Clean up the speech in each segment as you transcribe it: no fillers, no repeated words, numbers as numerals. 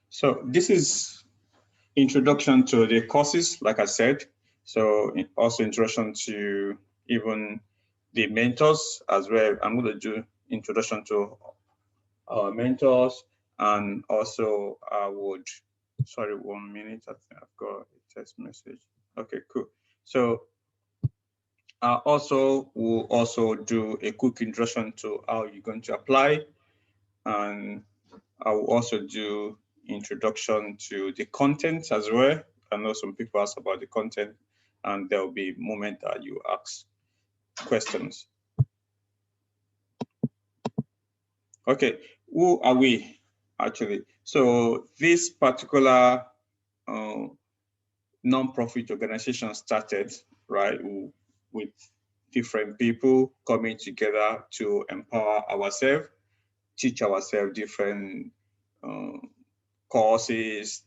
So this is introduction to the courses, like I said. So also introduction to even the mentors as well. I'm going to do introduction to our mentors, and also I would, sorry, 1 minute, I think I've got a text message. Okay, cool. So also we'll also do a quick introduction to how you're going to apply, and I will also do introduction to the content as well. I know some people ask about the content, and there will be a moment that you ask questions. Okay, who are we actually? So this particular non-profit organization started, right, with different people coming together to empower ourselves, teach ourselves different courses,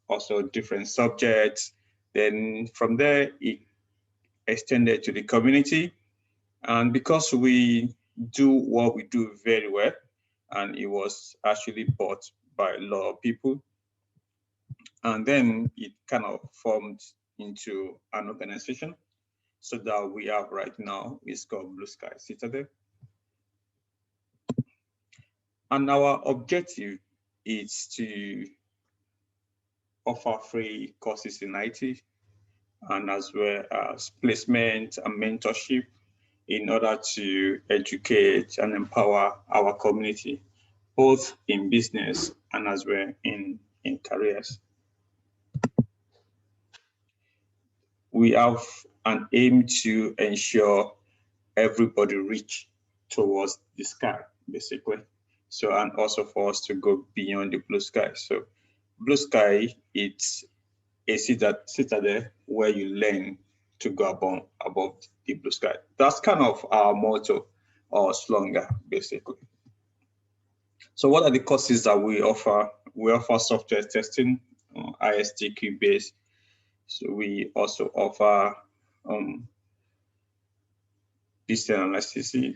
also different subjects. Then from there, it extended to the community. And because we do what we do very well, and it was actually bought by a lot of people, and then it kind of formed into an organization. So that we have right now is called BlueSky Citadel. And our objective is to offer free courses in IT, and as well as placement and mentorship in order to educate and empower our community, both in business and as well in careers. We have an aim to ensure everybody reach towards the sky, basically. So, and also for us to go beyond the blue sky. So blue sky, it's a citadel where you learn to go above the blue sky. That's kind of our motto or slogan, basically. So what are the courses that we offer? We offer software testing, ISTQB based. So we also offer business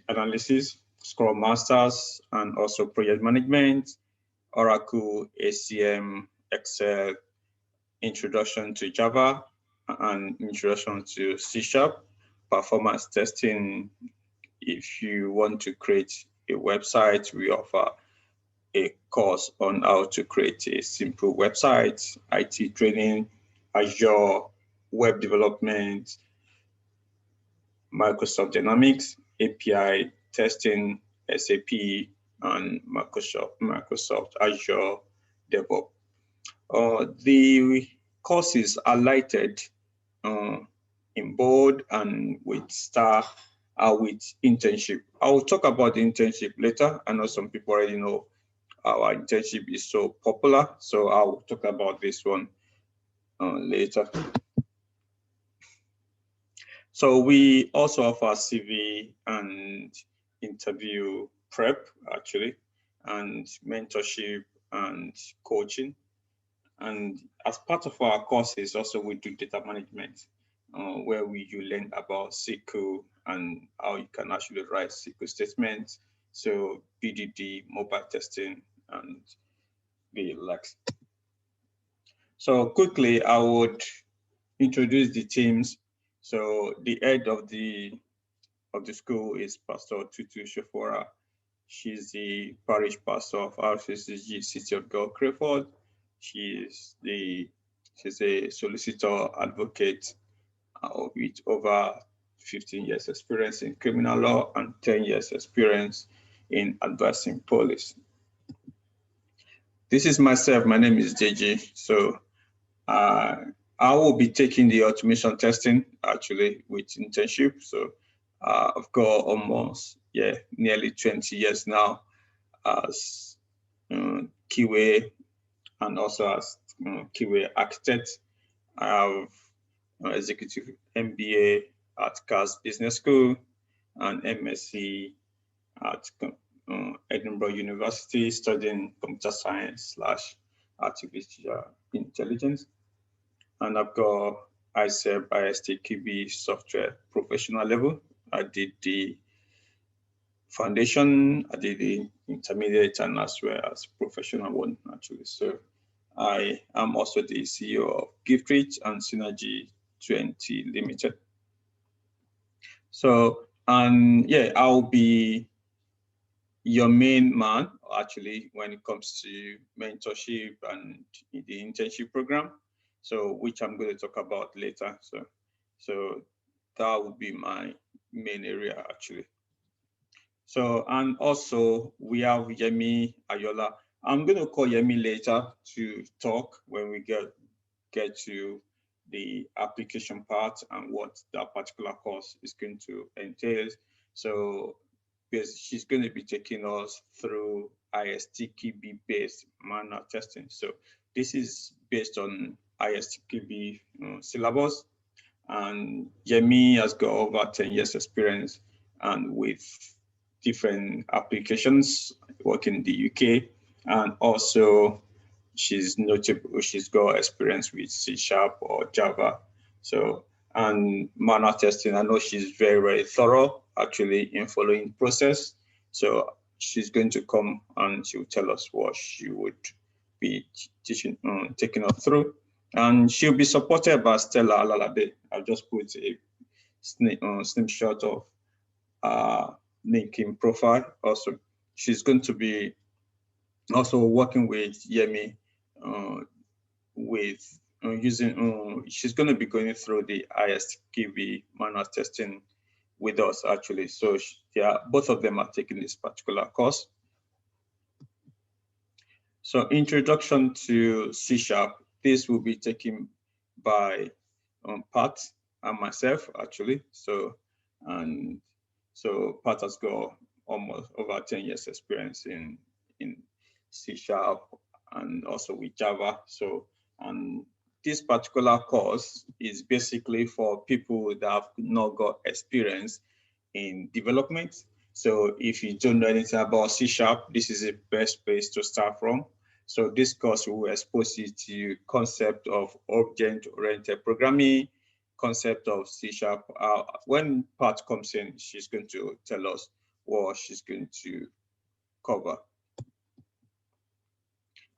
analysis, Scrum Masters, and also project management, Oracle, ACM, Excel, introduction to Java, and introduction to C#, performance testing. If you want to create a website, we offer a course on how to create a simple website, IT training, Azure, web development, Microsoft Dynamics, API testing, SAP, and Microsoft Azure DevOps. The courses are lighted in bold and with star with internship. I will talk about the internship later. I know some people already know our internship is so popular, so I'll talk about this one later. So we also offer CV and interview prep, actually, and mentorship and coaching. And as part of our courses, also we do data management, where you learn about SQL and how you can actually write SQL statements. So BDD, mobile testing, and the likes. So quickly, I would introduce the teams. So the head of the school is Pastor Tutu Shefora. She's the parish pastor of RCCG City of God, Crayford. She's a solicitor advocate with over 15 years experience in criminal law and 10 years experience in advising police. This is myself. My name is JJ. So I will be taking the automation testing actually with internship. So I've got almost nearly 20 years now as QA and also as QA architect. I have executive MBA at CAS Business School and MSc at Edinburgh University, studying computer science / artificial intelligence. And I've got ISTQB software professional level. I did the foundation, I did the intermediate and as well as professional one actually. So I am also the CEO of GiftRich and Synergy 20 Limited. So, and yeah, I'll be your main man actually when it comes to mentorship and the internship program. So, which I'm going to talk about later. So that would be my main area actually. So, and also we have Yemi Ayola. I'm going to call Yemi later to talk when we get to the application part and what that particular course is going to entail. So because she's going to be taking us through ISTQB based manual testing. So this is based on ISTQB syllabus, and Yemi has got over 10 years experience and with different applications working in the UK, and also she's notable, she's got experience with C# or Java. So, and manual testing, I know she's very, very thorough actually in following process. So she's going to come and she'll tell us what she would be teaching, taking us through. And she'll be supported by Stella Alalade. I've just put a snapshot of LinkedIn profile. Also, she's going to be also working with Yemi with using, she's going to be going through the ISTQB manual testing with us actually. So yeah, both of them are taking this particular course. So introduction to C#, this will be taken by Pat and myself actually. So, and so Pat has got almost over 10 years experience in C# and also with Java. So, and this particular course is basically for people that have not got experience in development. So if you don't know anything about C#, this is the best place to start from. So this course will expose you to concept of object-oriented programming, concept of C#. When Pat comes in, she's going to tell us what she's going to cover.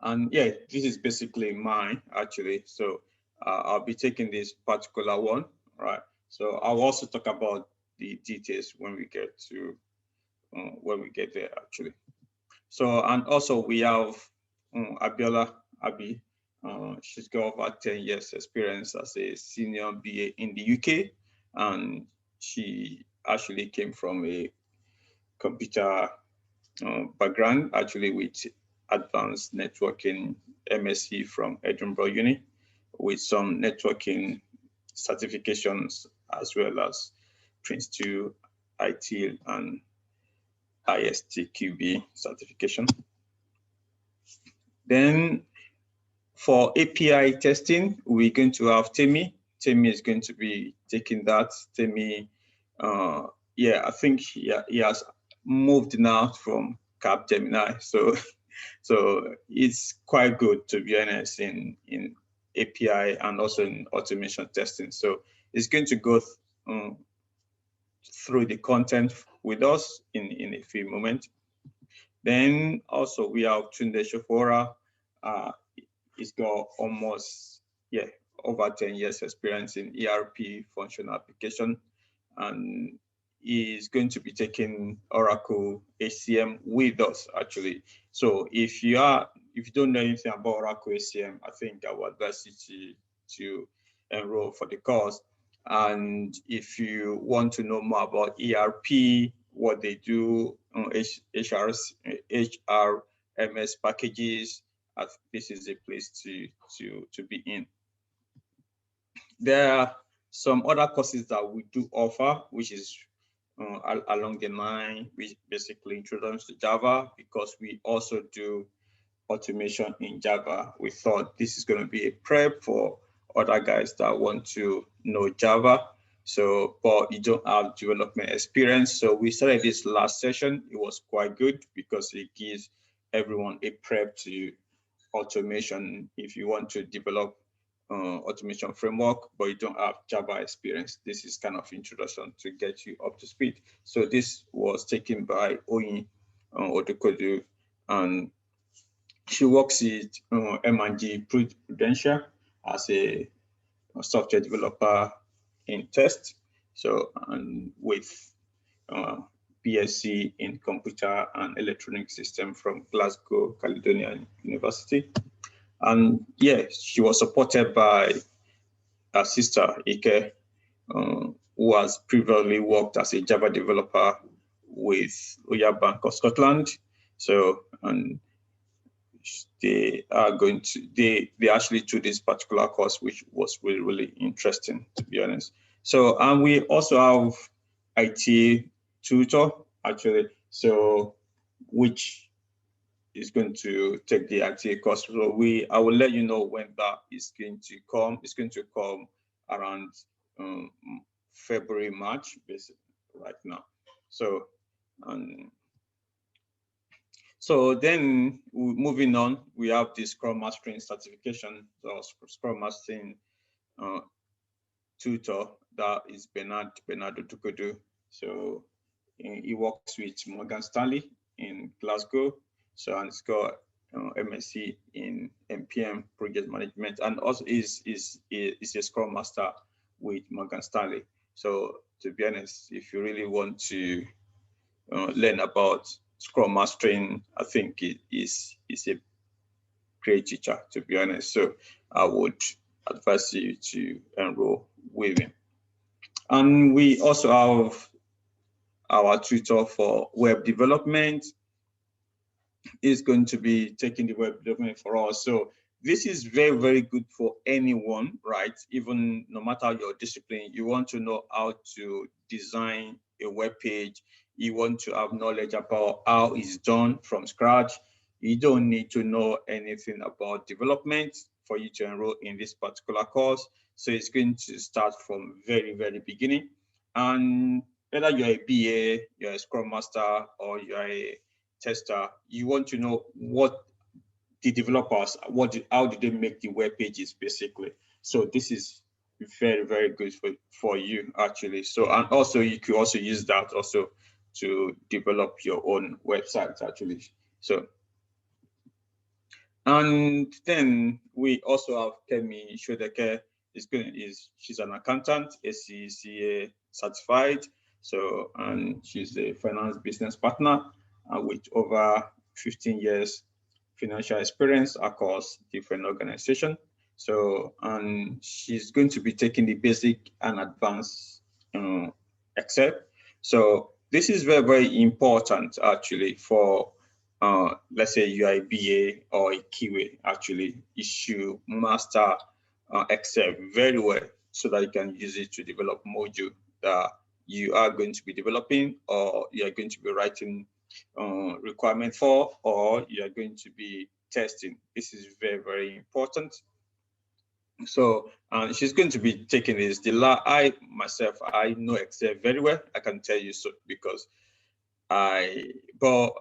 And yeah, this is basically mine actually. So I'll be taking this particular one, right? So I'll also talk about the details when we get there actually. So, and also we have Abiola Abi. She's got over 10 years experience as a senior BA in the UK, and she actually came from a computer background, actually with advanced networking MSc from Edinburgh Uni, with some networking certifications as well as Prince 2, ITIL, and ISTQB certification. Then for API testing, we're going to have Temi. Temi is going to be taking that. Temi, yeah, I think he has moved now from Capgemini, so it's quite good, to be honest, in API and also in automation testing. So it's going to go through the content with us in a few moments. Then also we have Tunde Shofora. He's got almost, yeah, over 10 years experience in ERP functional application, and is going to be taking Oracle HCM with us actually. So if you don't know anything about Oracle HCM, I think I would advise you to enroll for the course. And if you want to know more about ERP, what they do, HRMS packages, this is a place to be in. There are some other courses that we do offer, which is along the line, which basically introduce to Java, because we also do automation in Java. We thought this is going to be a prep for other guys that want to know Java. So, but you don't have development experience. So we started this last session. It was quite good because it gives everyone a prep to automation. If you want to develop automation framework, but you don't have Java experience, this is kind of introduction to get you up to speed. So this was taken by Oyin Odukodu, and she works at M&G Prudential as a software developer in test. So, and with BSc in computer and electronic system from Glasgow Caledonian University. And yeah, she was supported by her sister Ike, who has previously worked as a Java developer with Oya Bank of Scotland. So, and they are going to, they actually took this particular course, which was really, really interesting, to be honest. So, and we also have IT tutor, actually, so which is going to take the IT course. So I will let you know when that is going to come. It's going to come around February, March, basically, right now. So, so then moving on, we have the Scrum Mastering certification, so Scrum Mastering tutor, that is Bernardo Tukodu. So he works with Morgan Stanley in Glasgow. So, and he's got MSc in MPM project management, and also is a Scrum Master with Morgan Stanley. So to be honest, if you really want to learn about Scrum Mastering, I think it is a great teacher, to be honest. So I would advise you to enroll with him. And we also have our tutor for web development is going to be taking the web development for us. So this is very, very good for anyone, right? Even no matter your discipline, you want to know how to design a web page. You want to have knowledge about how it's done from scratch. You don't need to know anything about development for you to enroll in this particular course. So it's going to start from very, very beginning. And whether you're a BA, you're a Scrum Master, or you're a tester, you want to know what the developers, how did they make the web pages, basically. So this is very, very good for you, actually. So, and also you could also use that also to develop your own website, actually. So, and then we also have Kemi Schwederke. She's an accountant, SCCA certified. So, and she's a finance business partner with over 15 years financial experience across different organizations. So, and she's going to be taking the basic and advanced Excel. So this is very, very important actually for let's say you are a BA or a QA, actually, you should master Excel very well so that you can use it to develop module that you are going to be developing, or you are going to be writing requirement for, or you are going to be testing. This is very, very important. So she's going to be taking this. I myself, I know Excel very well. I can tell you so because but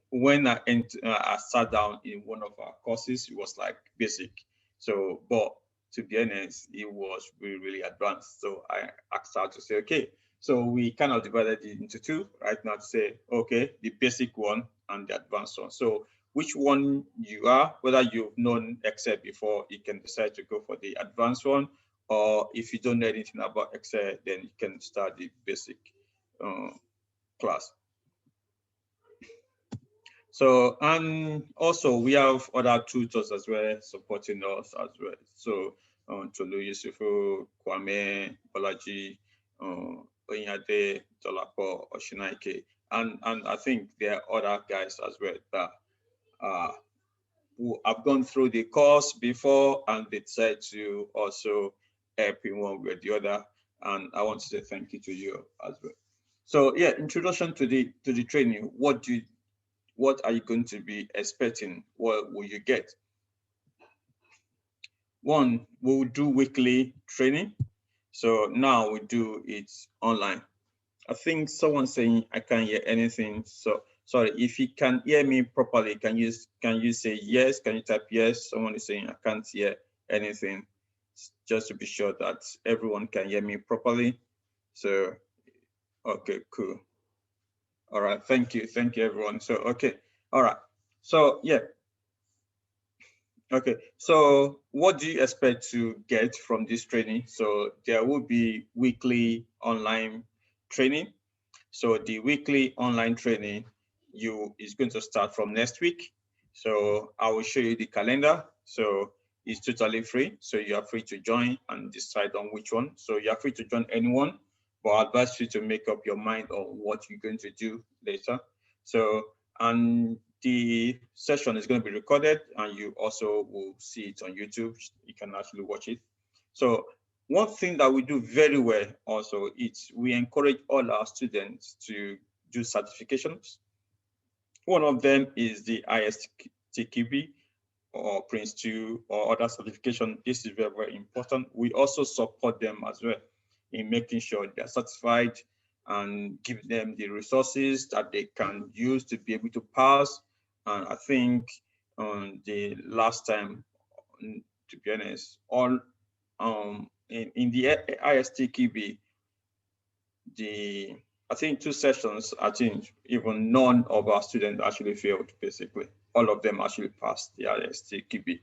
when I sat down in one of our courses, it was like basic. So, but to be honest, it was really, really advanced. So I asked her to say, okay, so we kind of divided it into two right now to say, okay, the basic one and the advanced one. So which one you are, whether you've known Excel before, you can decide to go for the advanced one, or if you don't know anything about Excel, then you can start the basic class. So, and also we have other tutors as well supporting us as well. So, Tolu Yusufu, Kwame, Bolaji, Onyade, Tolapo, Oshinaike, and I think there are other guys as well that who have gone through the course before and they decide to also help in one way or the other. And I want to say thank you to you as well. So yeah, introduction to the training. What are you going to be expecting? What will you get? One, we'll do weekly training. So now we do it online. I think someone's saying I can't hear anything. So sorry, if you can hear me properly, can you say yes? Can you type yes? Someone is saying I can't hear anything. Just to be sure that everyone can hear me properly. So, okay, cool. All right, thank you everyone. So okay, all right, so yeah, okay, so what do you expect to get from this training? So there will be weekly online training. So the weekly online training is going to start from next week. So I will show you the calendar. So it's totally free. So you are free to join and decide on which one. So you are free to join anyone, but I advise you to make up your mind on what you're going to do later. So, and the session is going to be recorded and you also will see it on YouTube. You can actually watch it. So one thing that we do very well also is we encourage all our students to do certifications. One of them is the ISTQB or Prince 2 or other certification. This is very, very important. We also support them as well in making sure they're certified and give them the resources that they can use to be able to pass. And I think the last time, to be honest, all in the ISTQB, I think 2 sessions, I think even none of our students actually failed, basically. All of them actually passed the ISTQB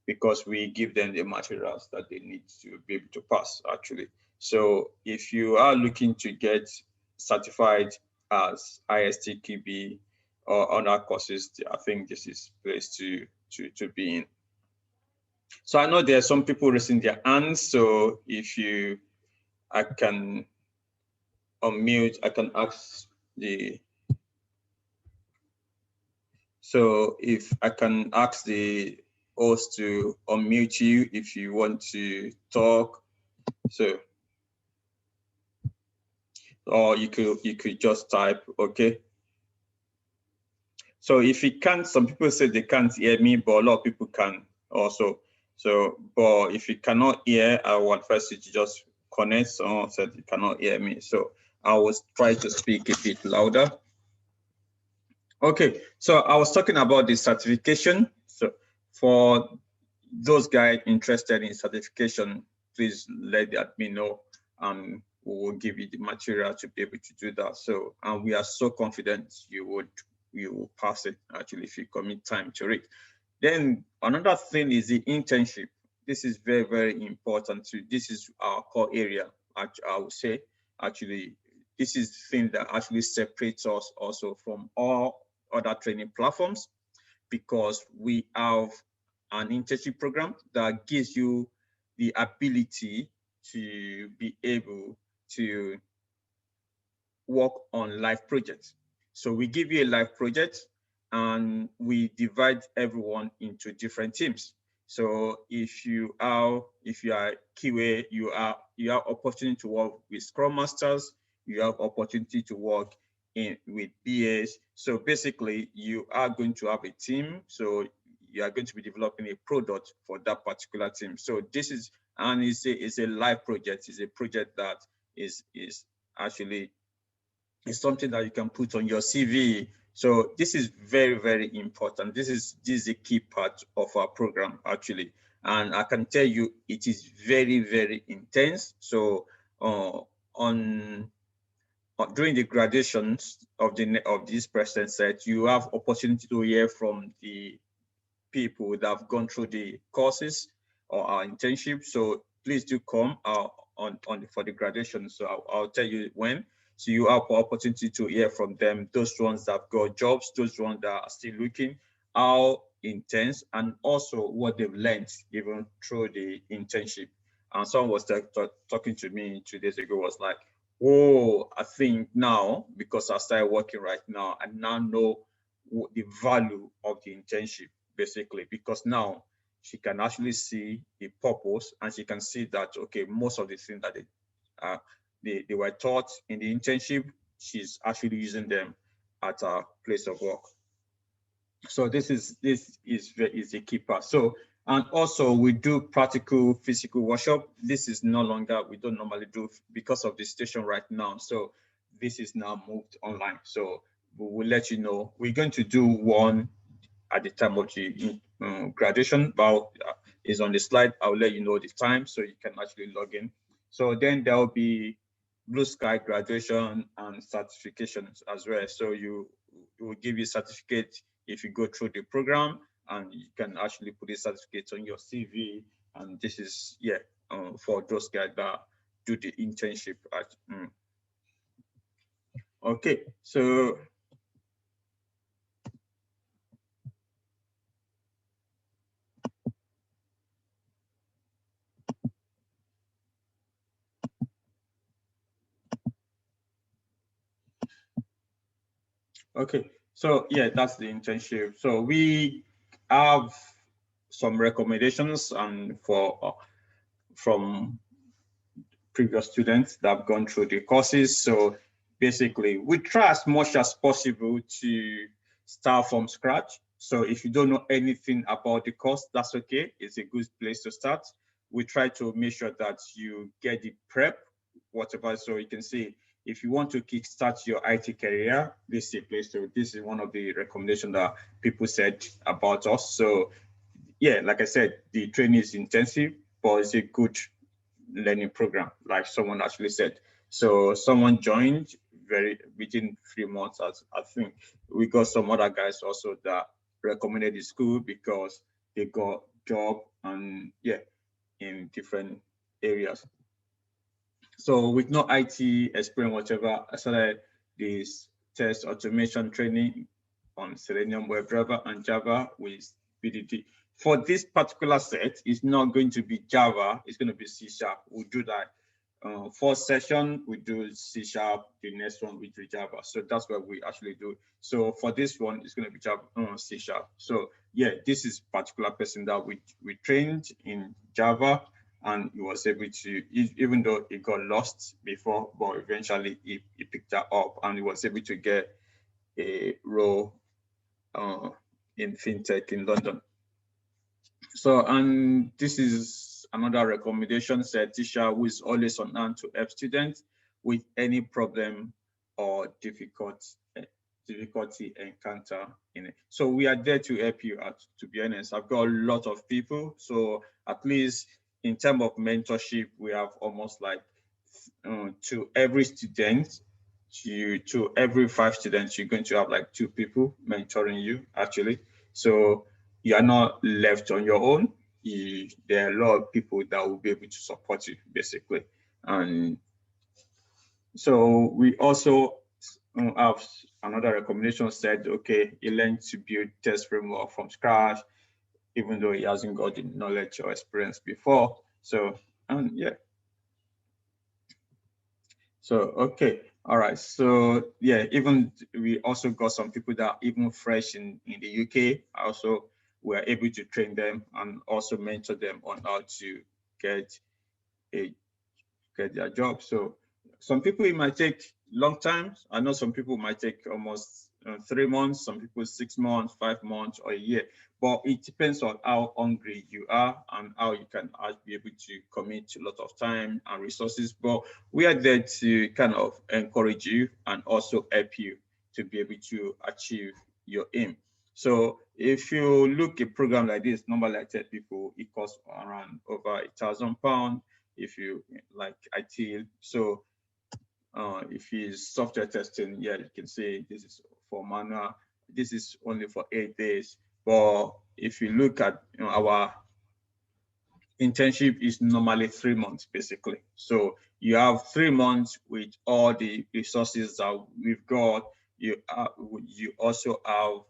because we give them the materials that they need to be able to pass, actually. So if you are looking to get certified as ISTQB or other courses, I think this is the place to be in. So I know there are some people raising their hands. So I can unmute, I can ask so if I can ask the host to unmute you if you want to talk. So, or you could just type, okay. So if you can't, some people say they can't hear me, but a lot of people can also. So, but if you cannot hear, I will advise you to just connect. Someone said you cannot hear me, so I will try to speak a bit louder. Okay, so I was talking about the certification. So for those guys interested in certification, please let the admin know and we will give you the material to be able to do that. So, and we are so confident you will pass it actually if you commit time to it. Then another thing is the internship. This is very, very important too. This is our core area, I would say. Actually, this is the thing that actually separates us also from all other training platforms because we have an internship program that gives you the ability to be able to work on live projects. So we give you a live project and we divide everyone into different teams. So if you are QA, you have opportunity to work with Scrum Masters, you have opportunity to work with BAs. So basically you are going to have a team. So you are going to be developing a product for that particular team. So this is, and it's a live project. It's a project that is actually is something that you can put on your CV. So this is very, very important. This is a key part of our program actually. And I can tell you it is very, very intense. So during the graduations of this present set, you have opportunity to hear from the people that have gone through the courses or our internship. So please do come for the graduation. So I'll tell you when. So you have opportunity to hear from them, those ones that have got jobs, those ones that are still looking, how intense, and also what they've learned even through the internship. And someone was talking to me 2 days ago, was like, oh, I think now, because I started working right now, I now know the value of the internship, basically, because now she can actually see the purpose and she can see that, okay, most of the things that they were taught in the internship, she's actually using them at her place of work. So this is a key part. So, and also we do practical physical workshop. This is no longer, we don't normally do because of the situation right now. So this is now moved online. So we will let you know. We're going to do one at the time of the graduation, but is on the slide. I'll let you know the time so you can actually log in. So then there'll be BlueSky graduation and certifications as well. So it will give you certificate if you go through the program, and you can actually put a certificate on your CV. And this is, yeah, for those guys that do the internship at. Okay, so okay, so yeah, that's the internship. So we have some recommendations and from previous students that have gone through the courses. So basically, we try as much as possible to start from scratch. So if you don't know anything about the course, that's okay. It's a good place to start. We try to make sure that you get the prep, whatever. So you can see, if you want to kickstart your IT career, this is a place to. This is one of the recommendations that people said about us. So yeah, like I said, the training is intensive, but it's a good learning program, like someone actually said. So someone joined within 3 months. As I think we got some other guys also that recommended the school because they got job and yeah, in different areas. So with no IT experience, whatever, I started this test automation training on Selenium WebDriver and Java with BDD. For this particular set, it's not going to be Java, it's going to be C#. We'll do that. First session, we do C#, the next one we do Java. So that's what we actually do. So for this one, it's going to be Java, C#. So yeah, this is particular person that we trained in Java, and he was able to, even though he got lost before, but eventually he picked that up and he was able to get a role in fintech in London. So, and this is another recommendation, said teacher who is always on hand to help students with any problem or difficulty encounter in it. So we are there to help you out, to be honest. I've got a lot of people. So at least in terms of mentorship, we have almost like to every student, to every 5 students, you're going to have like 2 people mentoring you actually. So you are not left on your own. There are a lot of people that will be able to support you basically. And so we also have another recommendation said, okay, he learned to build test framework from scratch, even though he hasn't got the knowledge or experience before. So, and yeah. So, okay. All right. So yeah, even we also got some people that are even fresh in the UK. Also, we are able to train them and also mentor them on how to get their job. So some people, it might take long time. I know some people might take almost 3 months, some people 6 months, 5 months, or a year. But it depends on how hungry you are and how you can be able to commit a lot of time and resources. But we are there to kind of encourage you and also help you to be able to achieve your aim. So if you look at a program like this, normally I tell people it costs around over £1,000 if you like ITIL. So if it's software testing, yeah, you can say this is for manual. This is only for 8 days. But if you look at our internship is normally 3 months basically. So you have 3 months with all the resources that we've got. You also have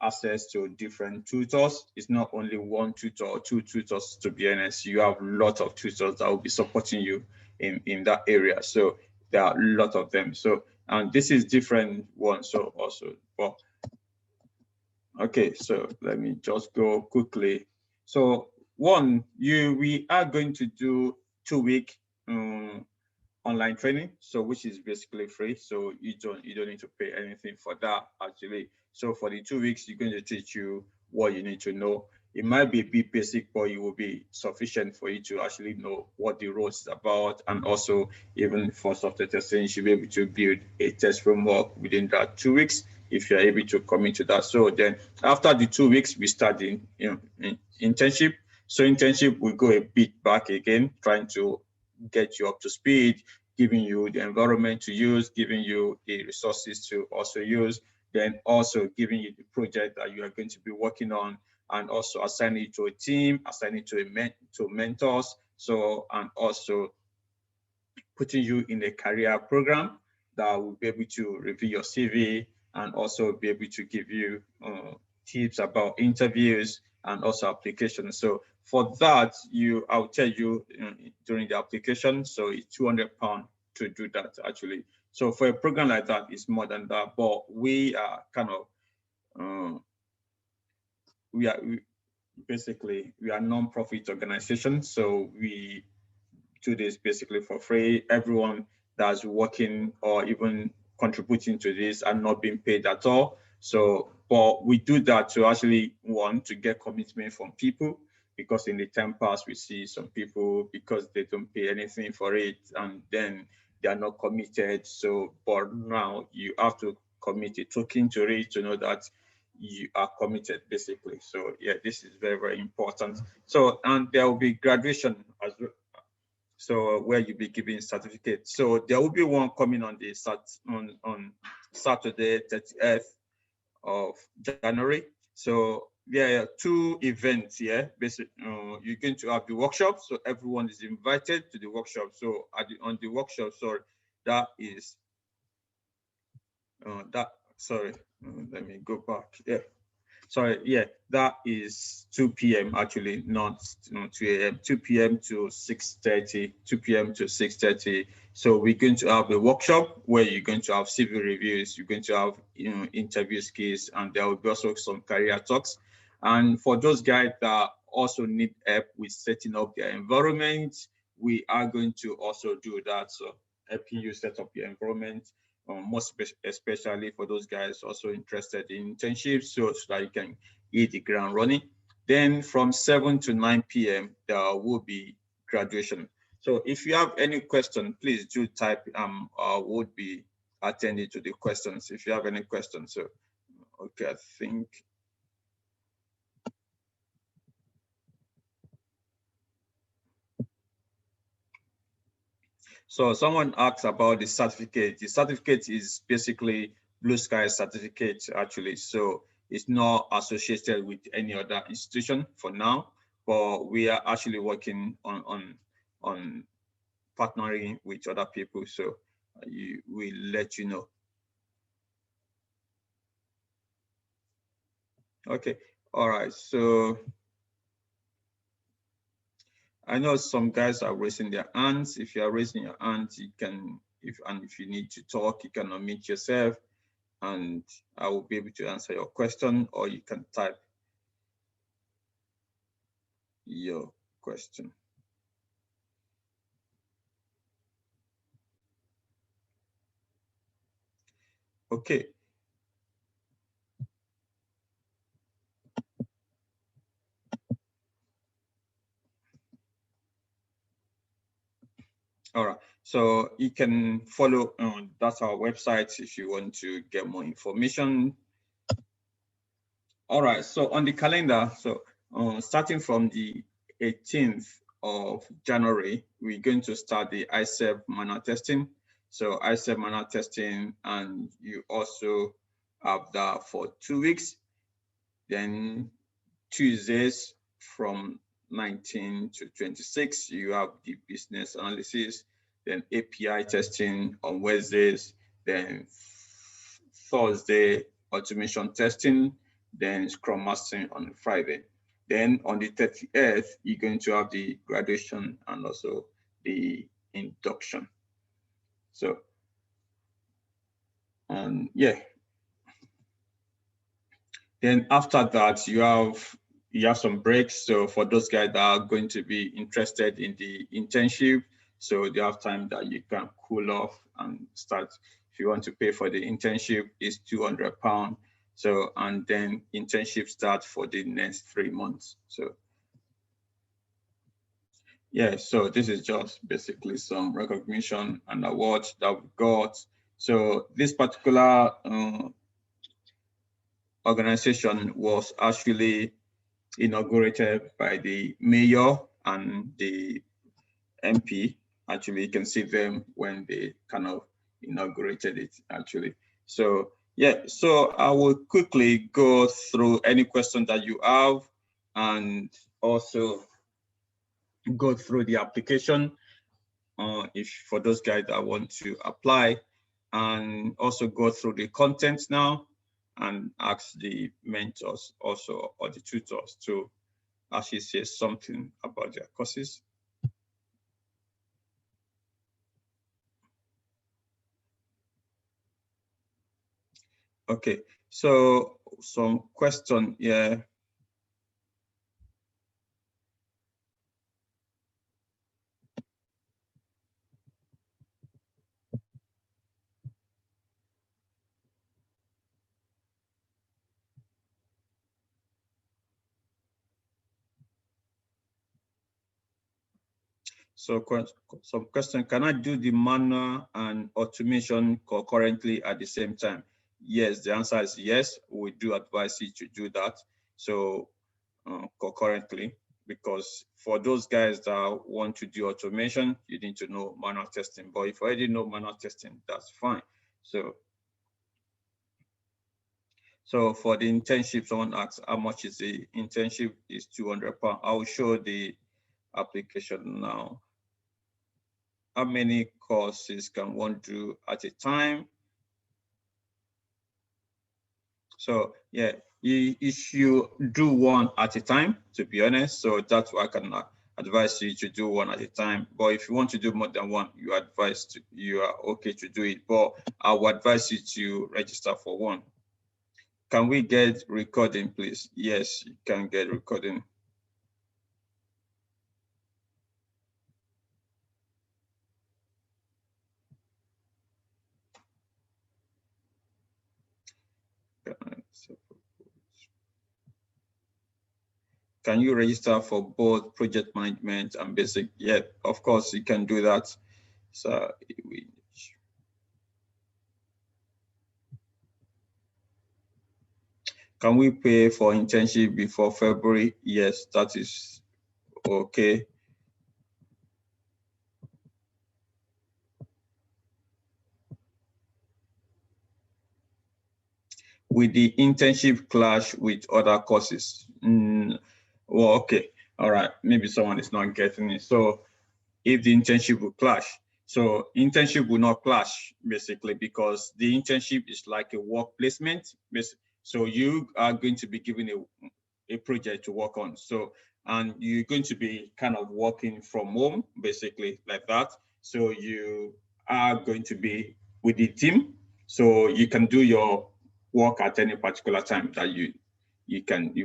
access to different tutors. It's not only one tutor or 2 tutors, to be honest. You have a lot of tutors that will be supporting you in that area. So there are a lot of them. So, and this is different ones. So also, well, okay, so let me just go quickly. So one, we are going to do 2-week online training, so which is basically free. So you don't need to pay anything for that actually. So for the 2 weeks, you're going to teach you what you need to know. It might be a bit basic, but it will be sufficient for you to actually know what the role is about. And also, even for software testing, you should be able to build a test framework within that 2 weeks if you're able to commit to that. So then after the 2 weeks, we start the internship. So internship, we go a bit back again, trying to get you up to speed, giving you the environment to use, giving you the resources to also use, then also giving you the project that you are going to be working on, and also assigning it to a team, assigning it to mentors. So, and also putting you in a career program that will be able to review your CV and also be able to give you tips about interviews and also applications. So for that, I'll tell you during the application. So it's £200 to do that actually. So for a program like that, it's more than that. But we are kind of basically we are non-profit organization. So we do this basically for free. Everyone that's working or even contributing to this are not being paid at all. So, but we do that to actually want to get commitment from people, because in the time past we see some people, because they don't pay anything for it and then they are not committed. So, but now you have to commit a token to it to know that you are committed basically. So yeah, this is very, very important. So, and there will be graduation as well. So where you'll be giving certificates. So there will be one coming on the on Saturday, 30th of January. So there are two events here. Basically, you're going to have the workshop. So everyone is invited to the workshop. So on the workshop, sorry, that is sorry, let me go back. Yeah. Sorry, yeah, that is 2 p.m. actually, not 2 a.m. 2 p.m. to 6:30, 2 p.m. to 6:30. So we're going to have a workshop where you're going to have CV reviews, you're going to have interview skills, and there will be also some career talks. And for those guys that also need help with setting up their environment, we are going to also do that. So helping you set up your environment. Most especially for those guys also interested in internships, so that you can hit the ground running. Then from 7 to 9 p.m. there will be graduation. So if you have any question, please do type. I would be attending to the questions if you have any questions. So okay, I think. So someone asked about the certificate. The certificate is basically BlueSky certificate actually. So it's not associated with any other institution for now, but we are actually working on partnering with other people. So we'll let you know. Okay, all right. So I know some guys are raising their hands. If you are raising your hands, you can, if you need to talk, you can unmute yourself and I will be able to answer your question, or you can type your question. Okay. All right. So you can follow that's our website if you want to get more information. All right. So on the calendar, so starting from the 18th of January, we're going to start the ISEP manual testing. So ISEP manual testing, and you also have that for 2 weeks. Then Tuesdays from 19 to 26, you have the business analysis, then API testing on Wednesdays, then Thursday, automation testing, then Scrum Mastering on Friday. Then on the 30th, you're going to have the graduation and also the induction. So, and yeah. Then after that, you have some breaks. So for those guys that are going to be interested in the internship, so they have time that you can cool off and start. If you want to pay for the internship, it's £200. So, and then internship starts for the next 3 months. So yeah, so this is just basically some recognition and awards that we got. So this particular organization was actually inaugurated by the mayor and the MP Actually, you can see them when they kind of inaugurated it, actually. So yeah, so I will quickly go through any question that you have and also go through the application if for those guys that want to apply, and also go through the content now and ask the mentors also or the tutors to actually say something about their courses. Okay, so some question here. So some question, can I do the manual and automation concurrently at the same time? Yes, the answer is yes. We do advise you to do that. So concurrently, because for those guys that want to do automation, you need to know manual testing. But if you already know manual testing, that's fine. So for the internship, someone asks how much is the internship? Is £200. I'll show the application now. How many courses can one do at a time? So yeah, if you do one at a time, to be honest, so that's why I can advise you to do one at a time. But if you want to do more than one, you are okay to do it. But I would advise you to register for one. Can we get recording, please? Yes, you can get recording. Can you register for both project management and basic? Yeah, of course you can do that. So can we pay for internship before February? Yes, that is okay. With the internship clash with other courses? Well, okay, all right, maybe someone is not getting it. So if the internship will clash, so internship will not clash basically, because the internship is like a work placement. So you are going to be given a project to work on. So, and you're going to be kind of working from home, basically like that. So you are going to be with the team. So you can do your work at any particular time that you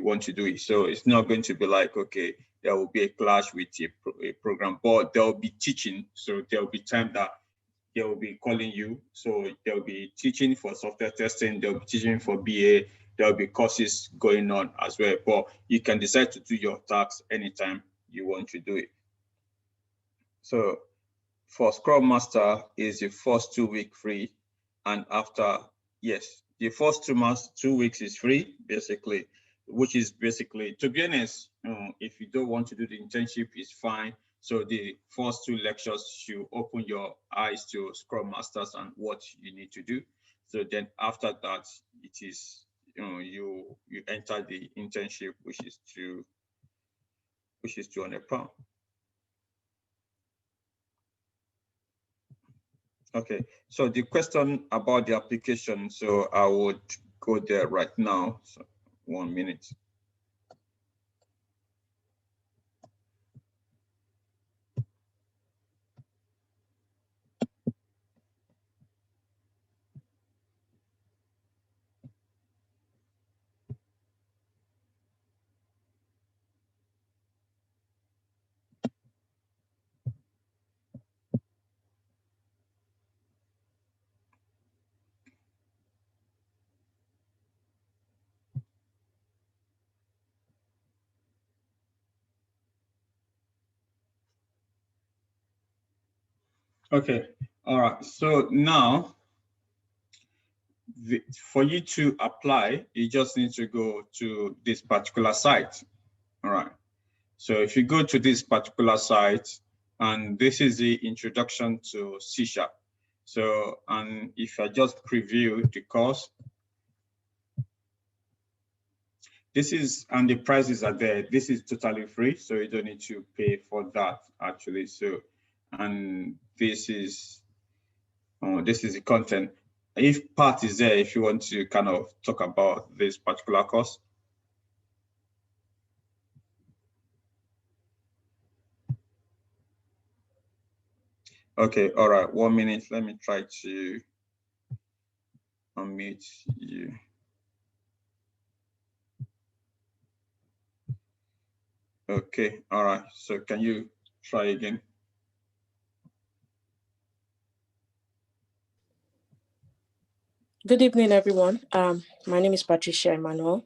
want to do it. So it's not going to be like, okay, there will be a clash with a program, but there will be teaching. So there will be time that they will be calling you. So there will be teaching for software testing, there will be teaching for BA, there will be courses going on as well. But you can decide to do your tasks anytime you want to do it. So for Scrum Master is the first 2 week free, and after, yes, the first 2 weeks is free, basically, which is basically, to be honest, if you don't want to do the internship, it's fine. So the first 2 lectures, you open your eyes to Scrum Masters and what you need to do. So then after that, it is, you enter the internship, which is £200. Okay, so the question about the application, so I would go there right now. So 1 minute. Okay, all right. So now, for you to apply, you just need to go to this particular site. All right. So if you go to this particular site, and this is the introduction to C#. So, and if I just preview the course, this is, and the prices are there. This is totally free, so you don't need to pay for that actually. So, and this is the content. If part is there, if you want to kind of talk about this particular course. Okay, all right, 1 minute. Let me try to unmute you. Okay, all right. So can you try again? Good evening, everyone. My name is Patricia Emmanuel,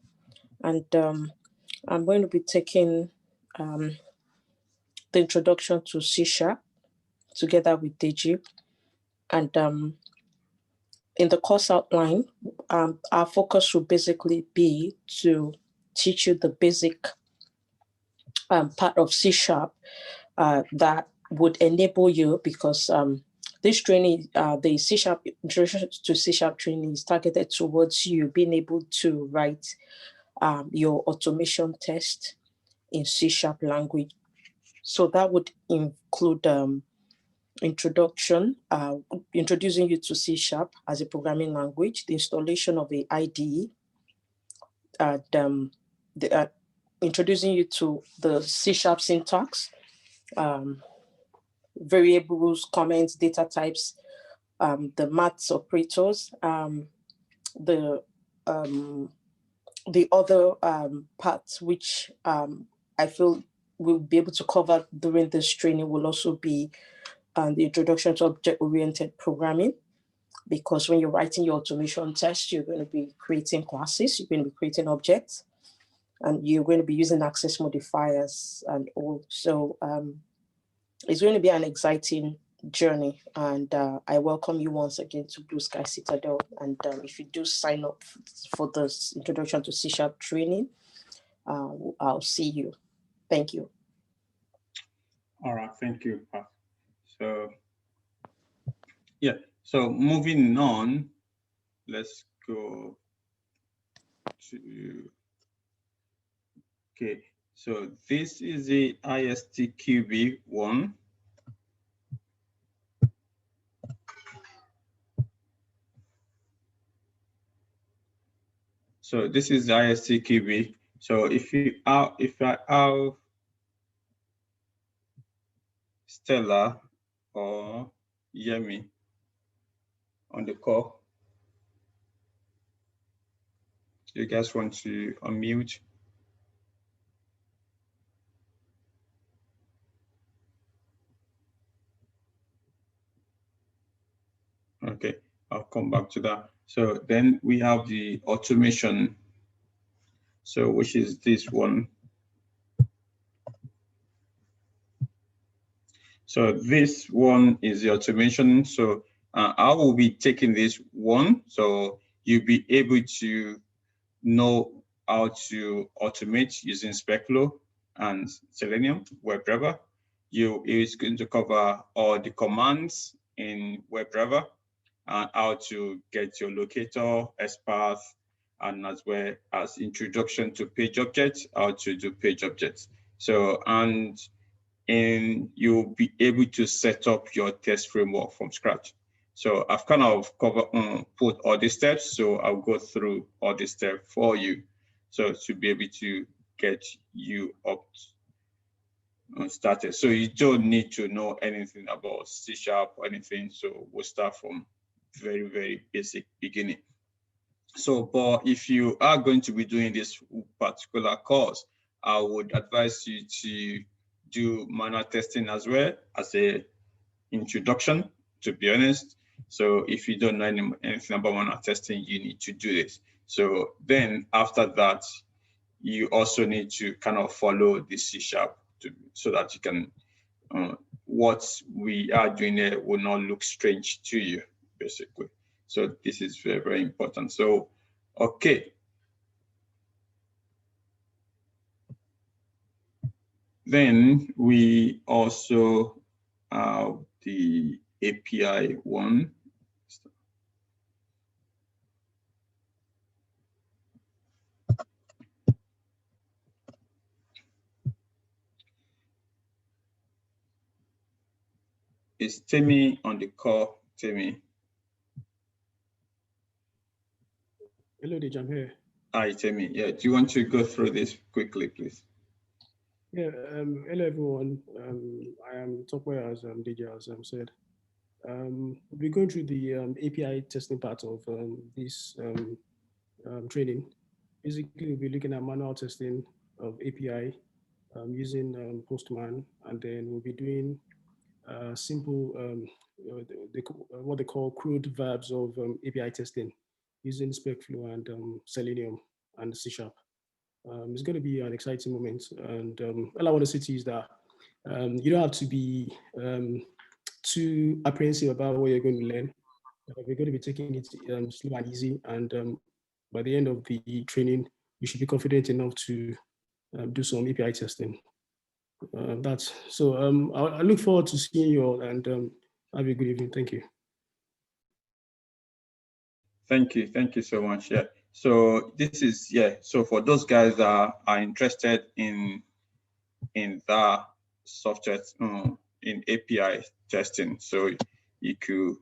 and I'm going to be taking the introduction to C# together with Deji. And in the course outline, our focus will basically be to teach you the basic part of C# that would enable you, because this training, the C# introduction to C# training is targeted towards you being able to write your automation test in C# language. So that would include introduction, introducing you to C# as a programming language, the installation of the IDE, and introducing you to the C# syntax, variables, comments, data types, the maths operators, the other parts which I feel we'll be able to cover during this training will also be the introduction to object-oriented programming, because when you're writing your automation test, you're going to be creating classes, you're going to be creating objects, and you're going to be using access modifiers and all. So it's going to be an exciting journey, and I welcome you once again to BlueSky Citadel. And if you do sign up for this introduction to C# training, I'll see you. Thank you. All right, thank you, Pat. So yeah, so moving on, let's go to, okay, so this is the ISTQB one. So this is the ISTQB. So if I have Stella or Yemi on the call, you guys want to unmute? Okay, I'll come back to that. So then we have the automation, so which is this one. So this one is the automation. So I will be taking this one. So you'll be able to know how to automate using Speculo and Selenium WebDriver. It's going to cover all the commands in WebDriver and how to get your locator, XPath, and as well as introduction to page objects, how to do page objects. So, and you'll be able to set up your test framework from scratch. So I've kind of put all the steps, so I'll go through all the steps for you, so to be able to get you up started. So you don't need to know anything about C# or anything, so we'll start from very, very basic beginning. So, but if you are going to be doing this particular course, I would advise you to do manual testing as well as a introduction, to be honest. So if you don't know anything about manual testing, you need to do this. So then after that, you also need to kind of follow the C# so that you can, what we are doing here will not look strange to you, basically. So this is very, very important. So, okay. Then we also the API one. Is Timmy on the call? Timmy. Hello, Dij, I'm here. Hi, Timmy. Yeah, do you want to go through this quickly, please? Yeah, hello, everyone. I am Tokwe, as Dij has said. We'll be going through the API testing part of this training. Basically, we'll be looking at manual testing of API using Postman, and then we'll be doing simple, what they call crude verbs of API testing using SpecFlow and Selenium and C#. It's going to be an exciting moment, and all I want to say to you is that you don't have to be too apprehensive about what you're going to learn. We're going to be taking it slow and easy, and by the end of the training, you should be confident enough to do some API testing. That's so. I look forward to seeing you all, and have a good evening. Thank you. Thank you so much. Yeah. So this is, yeah. So for those guys that are interested in that software, in API testing, so you could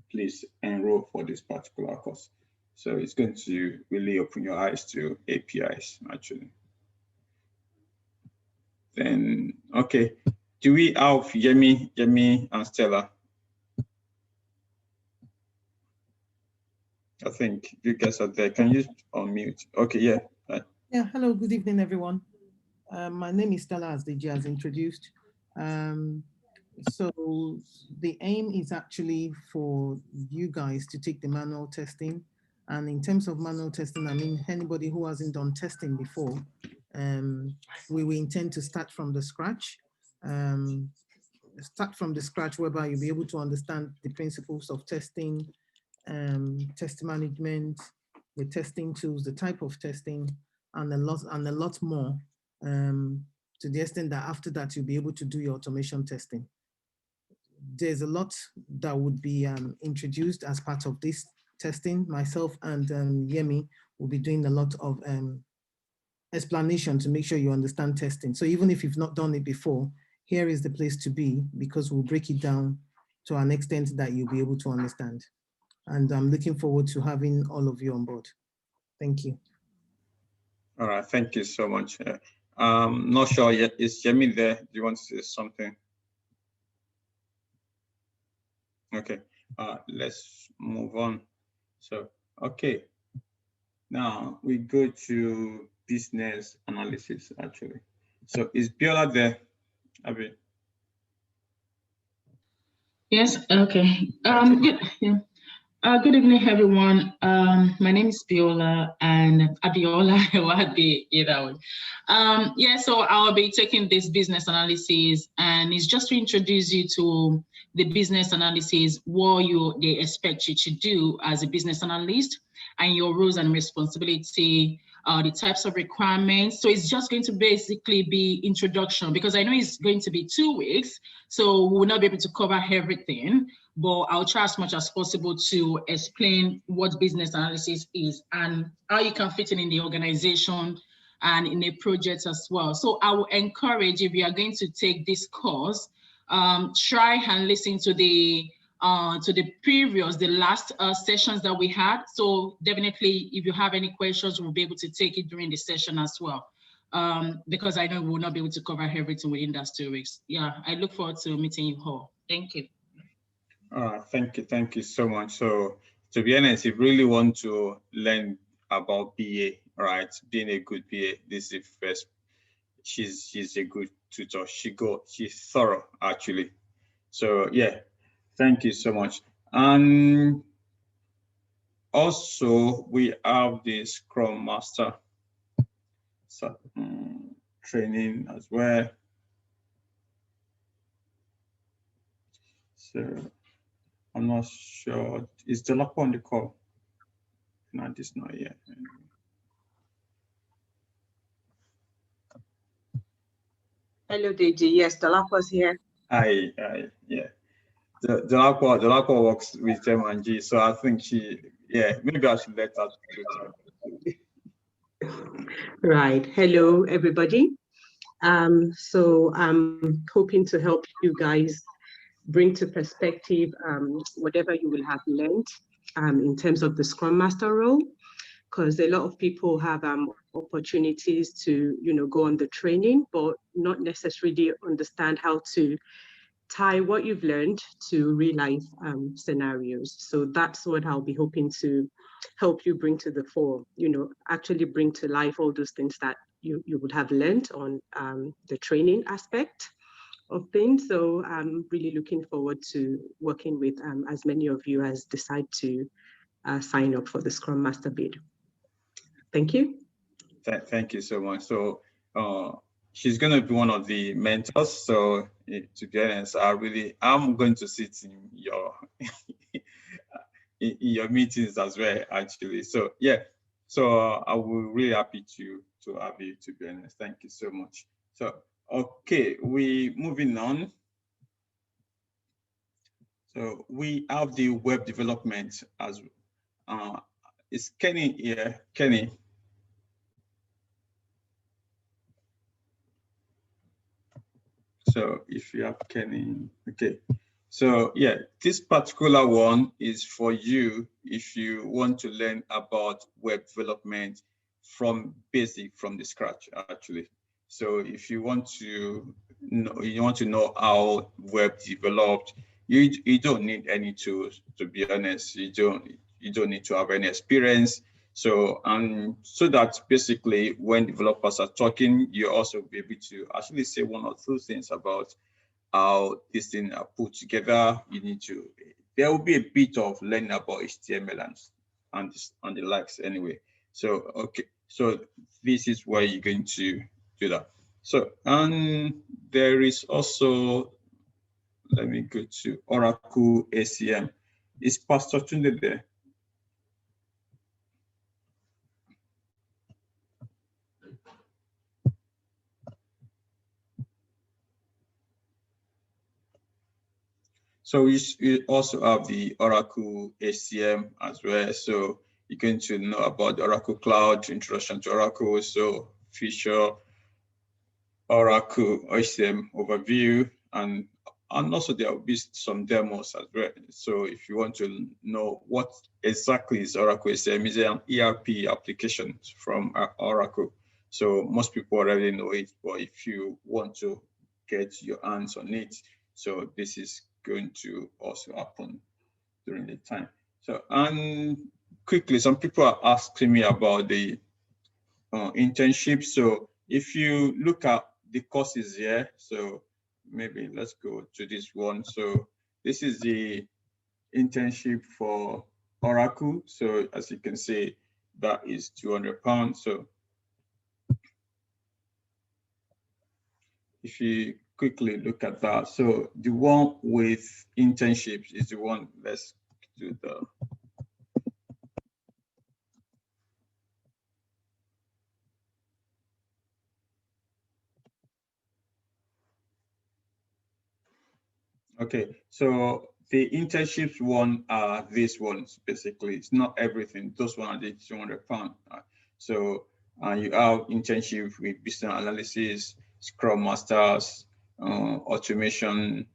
please enroll for this particular course. So it's going to really open your eyes to APIs, actually. Then, okay. Do we have Yemi and Stella? I think you guys are there. Can you unmute? Okay, yeah. Yeah, hello, good evening, everyone. My name is Stella, as Dij has introduced. So the aim is actually for you guys to take the manual testing. And in terms of manual testing, I mean, anybody who hasn't done testing before, we will intend to start from the scratch. Start from the scratch, whereby you'll be able to understand the principles of testing, test management, the testing tools, the type of testing, and a lot more, to the extent that after that, you'll be able to do your automation testing. There's a lot that would be introduced as part of this testing. Myself and Yemi will be doing a lot of explanation to make sure you understand testing. So even if you've not done it before, here is the place to be, because we'll break it down to an extent that you'll be able to understand. And I'm looking forward to having all of you on board. Thank you. All right, thank you so much. Not sure yet. Is Yemi there? Do you want to say something? Okay, let's move on. So, okay. Now we go to business analysis, actually. So is Biola there, Abby? Yes, okay. Good evening, everyone. My name is Biola, and Abiola, either way. Yeah, so I'll be taking this business analysis, and it's just to introduce you to the business analysis, what they expect you to do as a business analyst, and your roles and responsibility, the types of requirements. So it's just going to basically be introduction, because I know it's going to be 2 weeks, so we will not be able to cover everything, but I'll try as much as possible to explain what business analysis is and how you can fit in the organization and in a project as well. So I will encourage, if you are going to take this course, try and listen to the last sessions that we had. So definitely, if you have any questions, we'll be able to take it during the session as well. Because I know we'll not be able to cover everything within that 2 weeks. Yeah, I look forward to meeting you all. Thank you. Thank you so much. So to be honest, if you really want to learn about BA, right, being a good BA, this is first. She's a good tutor. She's thorough, actually. So yeah, thank you so much. And also we have the Scrum Master training as well. So I'm not sure. Is the lock on the call? No, this not yet. Hello, DG. Yes, the lock was here. Yeah. The Delacqua works with Jem and G, so I think maybe I should let her do that. Right. Hello, everybody. So I'm hoping to help you guys bring to perspective whatever you will have learned in terms of the Scrum Master role, because a lot of people have opportunities to, go on the training, but not necessarily understand how to tie what you've learned to real life scenarios. So that's what I'll be hoping to help you bring to the fore, actually bring to life all those things that you would have learned on the training aspect of things. So I'm really looking forward to working with as many of you as decide to sign up for the Scrum Master bid. Thank you. Thank you so much. So she's going to be one of the mentors. So to be honest, I'm going to sit in your in your meetings as well, actually. So yeah, so I will really happy to have you, to be honest. Thank you so much. So okay, we moving on. So we have the web development as is Kenny here? Kenny. So if you have Kenny, okay. So yeah, this particular one is for you if you want to learn about web development from basic, from the scratch, actually. So if you want to know how web developed, you don't need any tools, to be honest. You don't need to have any experience. So so that basically when developers are talking, you also be able to actually say one or two things about how these things are put together. There will be a bit of learning about HTML and the likes anyway. So okay, so this is where you're going to do that. So there is also, let me go to Oracle ACM. Is Pastor Tunde there? So we also have the Oracle HCM as well. So you're going to know about the Oracle Cloud, introduction to Oracle, so feature, Oracle HCM overview, and also there will be some demos as well. So if you want to know what exactly is Oracle HCM, is an ERP application from Oracle. So most people already know it, but if you want to get your hands on it, so this is going to also happen during the time. So, and quickly, some people are asking me about the internship. So if you look at the courses here, so maybe let's go to this one. So this is the internship for Oracle. So as you can see, that is £200. So if you quickly look at that, so the one with internships is the one. Let's do the okay. So the internships one are these ones basically. It's not everything. Those one are the £200. So you have internship with business analysis, Scrum Masters, automation,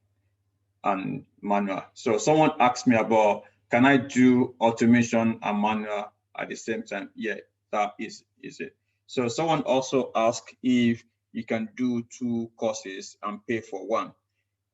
and manual. So someone asked me about, can I do automation and manual at the same time? Yeah, that is it. So someone also asked if you can do 2 courses and pay for one.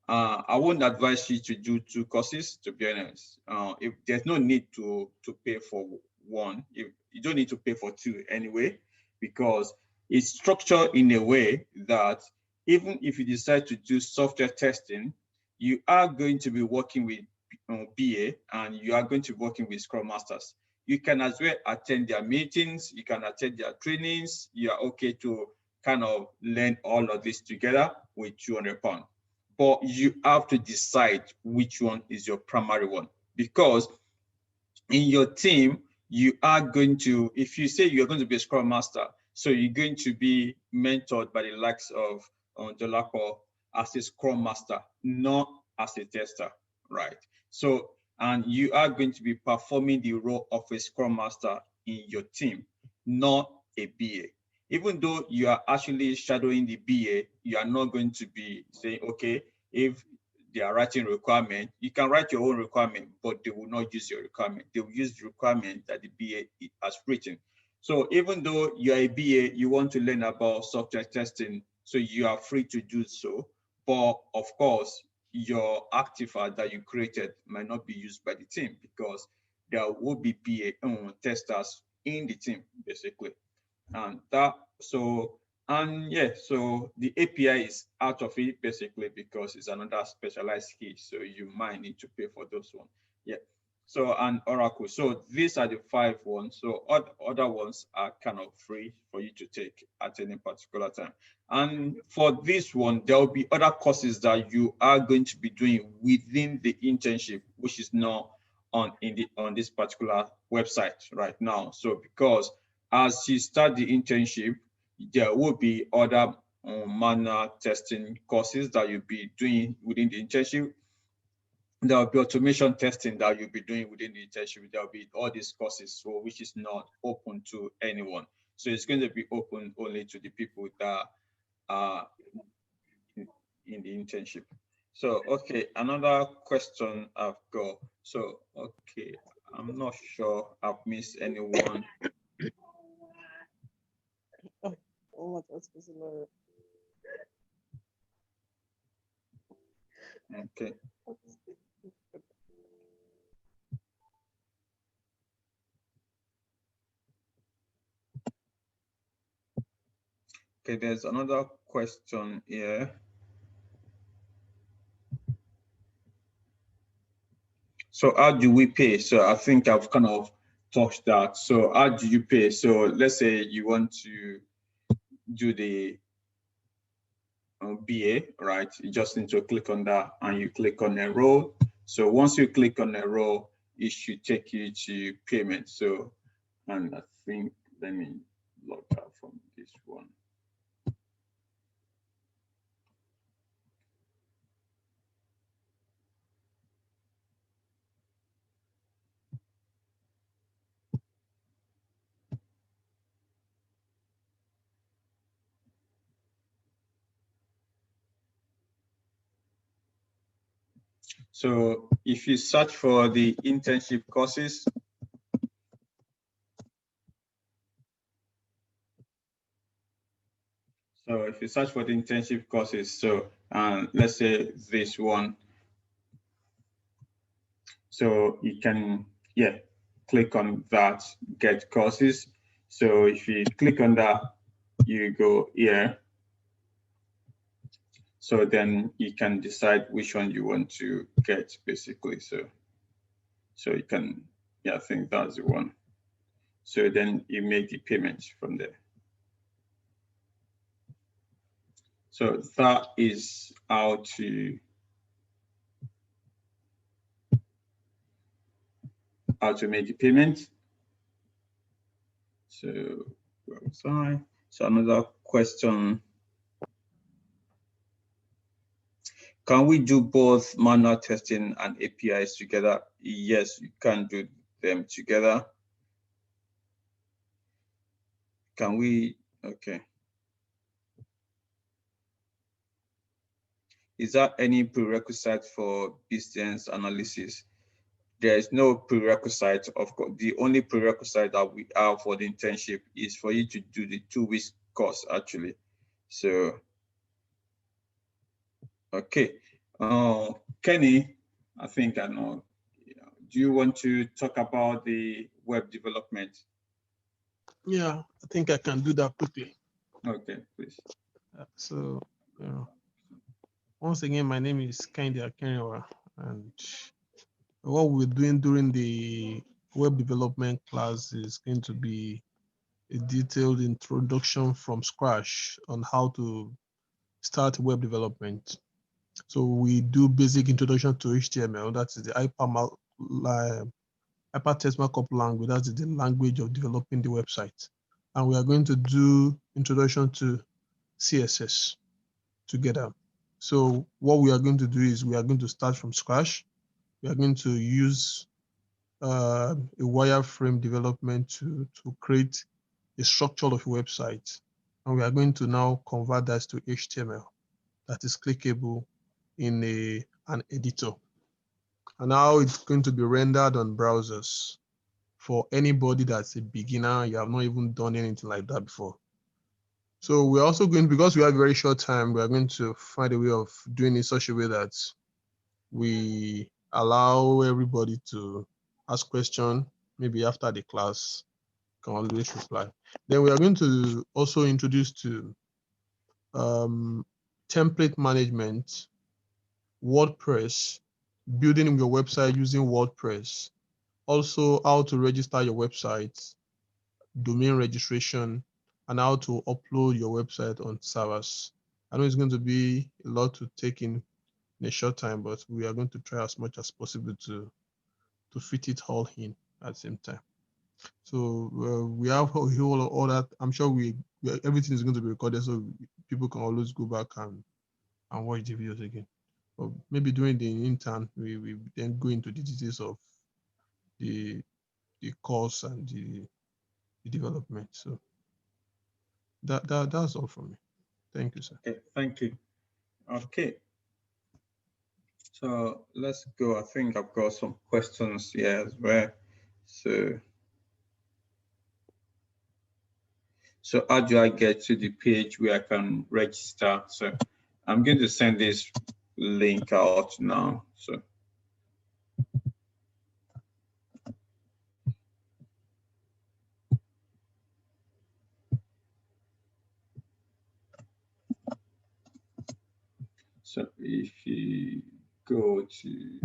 I wouldn't advise you to do 2 courses, to be honest. If there's no need to pay for one, if you don't need to pay for 2 anyway, because it's structured in a way that even if you decide to do software testing, you are going to be working with BA and you are going to be working with Scrum Masters. You can as well attend their meetings, you can attend their trainings. You are okay to kind of learn all of this together with £200. But you have to decide which one is your primary one, because in your team, you are going to, if you say you're going to be a Scrum Master, so you're going to be mentored by the likes of Delacqua as a Scrum Master, not as a tester, right? So, and you are going to be performing the role of a Scrum Master in your team, not a BA. Even though you are actually shadowing the BA, you are not going to be saying, okay, if they are writing requirement, you can write your own requirement, but they will not use your requirement. They will use the requirement that the BA has written. So even though you're a BA, you want to learn about software testing, so you are free to do so. But of course, your artifact that you created might not be used by the team, because there will be BA testers in the team, basically. And that, so, and yeah, so the API is out of it basically because it's another specialized key. So you might need to pay for those ones. Yeah. So, and Oracle. So these are the 5 ones. So other ones are kind of free for you to take at any particular time. And for this one, there will be other courses that you are going to be doing within the internship, which is not on this particular website right now. So because as you start the internship, there will be other manual testing courses that you'll be doing within the internship. There will be automation testing that you'll be doing within the internship. There will be all these courses, so which is not open to anyone. So it's going to be open only to the people that are in the internship. So, okay, another question I've got. So, okay, I'm not sure I've missed anyone. Okay. Okay, there's another question here. So how do we pay? So I think I've kind of touched that. So how do you pay? So let's say you want to do the BA, right? You just need to click on that and you click on enroll. So once you click on enroll, it should take you to payment. So, and I think, let me log out from this one. So if you search for the internship courses, so if you search for the internship courses, so let's say this one, so you can, yeah, click on that, get courses. So if you click on that, you go here. So then you can decide which one you want to get, basically. So you can, yeah, I think that's the one. So then you make the payment from there. So that is how to make the payment. So where was I? So another question. Can we do both manual testing and APIs together? Yes, you can do them together. Can we? Okay. Is there any prerequisite for business analysis? There is no prerequisite. Of course, the only prerequisite that we have for the internship is for you to do the 2-week course, actually. So, okay. Kenny, I think I know. Do you want to talk about the web development? Yeah, I think I can do that quickly. Okay, please. So, once again, my name is Kendi Akenwa, and what we're doing during the web development class is going to be a detailed introduction from scratch on how to start web development. So we do basic introduction to HTML, that is the hypertext markup language, that is the language of developing the website. And we are going to do introduction to CSS together. So what we are going to do is we are going to start from scratch. We are going to use a wireframe development to create a structure of a website. And we are going to now convert that to HTML that is clickable in an editor. And now it's going to be rendered on browsers for anybody that's a beginner. You have not even done anything like that before. So we're also going, because we have a very short time, we are going to find a way of doing it in such a way that we allow everybody to ask questions, maybe after the class, can always reply. Then we are going to also introduce to template management, WordPress, building your website using WordPress, also how to register your website, domain registration, and how to upload your website on servers. I know it's going to be a lot to take in a short time, but we are going to try as much as possible to fit it all in at the same time. So we have all that. I'm sure everything is going to be recorded, so people can always go back and watch the videos again. But maybe during the intern, we then go into the details of the course and the development. So that's all from me. Thank you, sir. Okay, thank you. Okay. So let's go. I think I've got some questions here as well. So how do I get to the page where I can register? So I'm going to send this link out now. So if you go to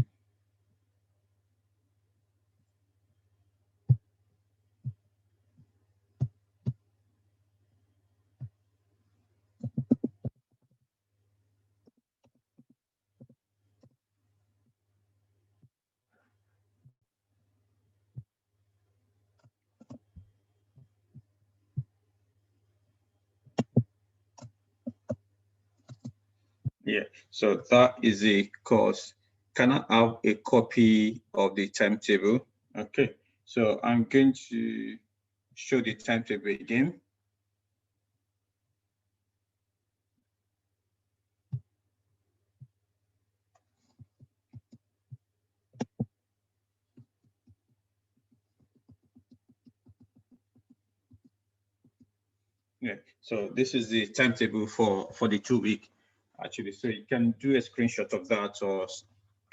yeah, so that is a course. Can I have a copy of the timetable? Okay, so I'm going to show the timetable again. Yeah, so this is the timetable for the 2 week actually. So you can do a screenshot of that or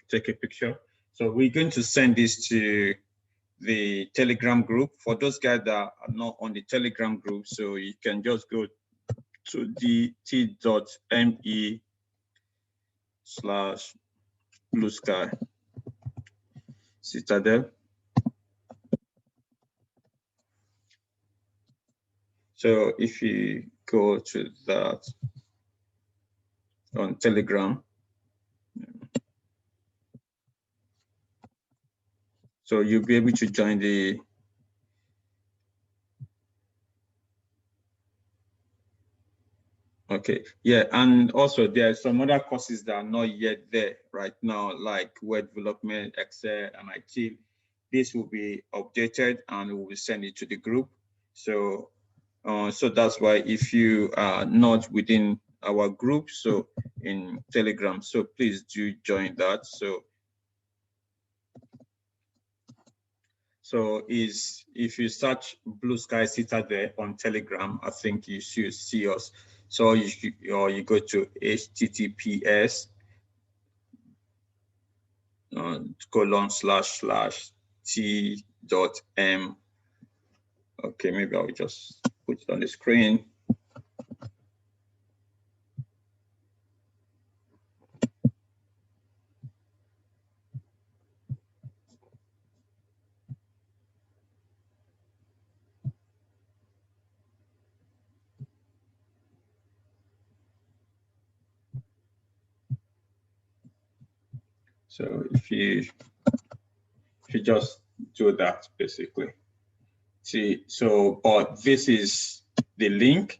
take a picture. So we're going to send this to the Telegram group for those guys that are not on the Telegram group. So you can just go to the t.me/BlueSky Citadel. So if you go to that on Telegram, so you'll be able to join the okay, yeah, and also there are some other courses that are not yet there right now, like web development, Excel, and ITIL. This will be updated and we will send it to the group. So, so that's why if you are not within our group, so in Telegram, so please do join that. So if you search BlueSky Citadel on Telegram, I think you should see us. So you go to https://t.m. Okay, maybe I'll just put it on the screen. So if you just do that, basically. See, so, but this is the link,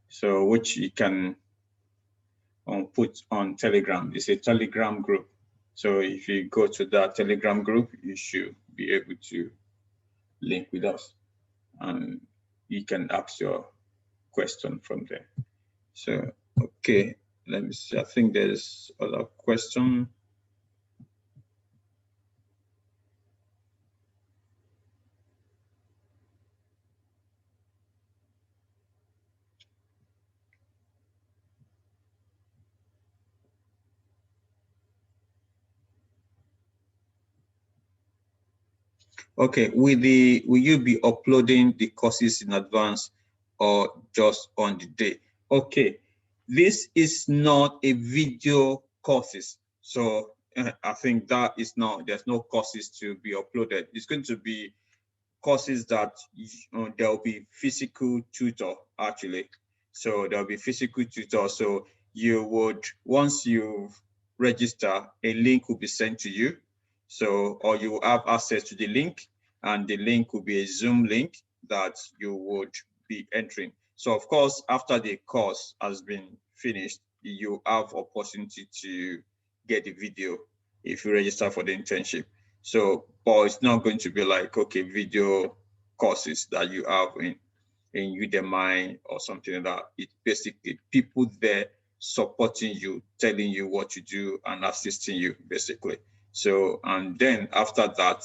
so which you can put on Telegram. It's a Telegram group. So if you go to that Telegram group, you should be able to link with us, and you can ask your question from there. So, okay, let me see. I think there's other question. Okay, will you be uploading the courses in advance or just on the day? Okay, this is not a video courses. So I think that is not, there's no courses to be uploaded. It's going to be courses that there'll be physical tutor actually. So there'll be physical tutor. So you would, once you register, a link will be sent to you. So, or you have access to the link, and the link will be a Zoom link that you would be entering. So of course, after the course has been finished, you have opportunity to get the video if you register for the internship. So, but it's not going to be like, okay, video courses that you have in Udemy or something like that. It's basically people there supporting you, telling you what to do and assisting you basically. So, and then after that,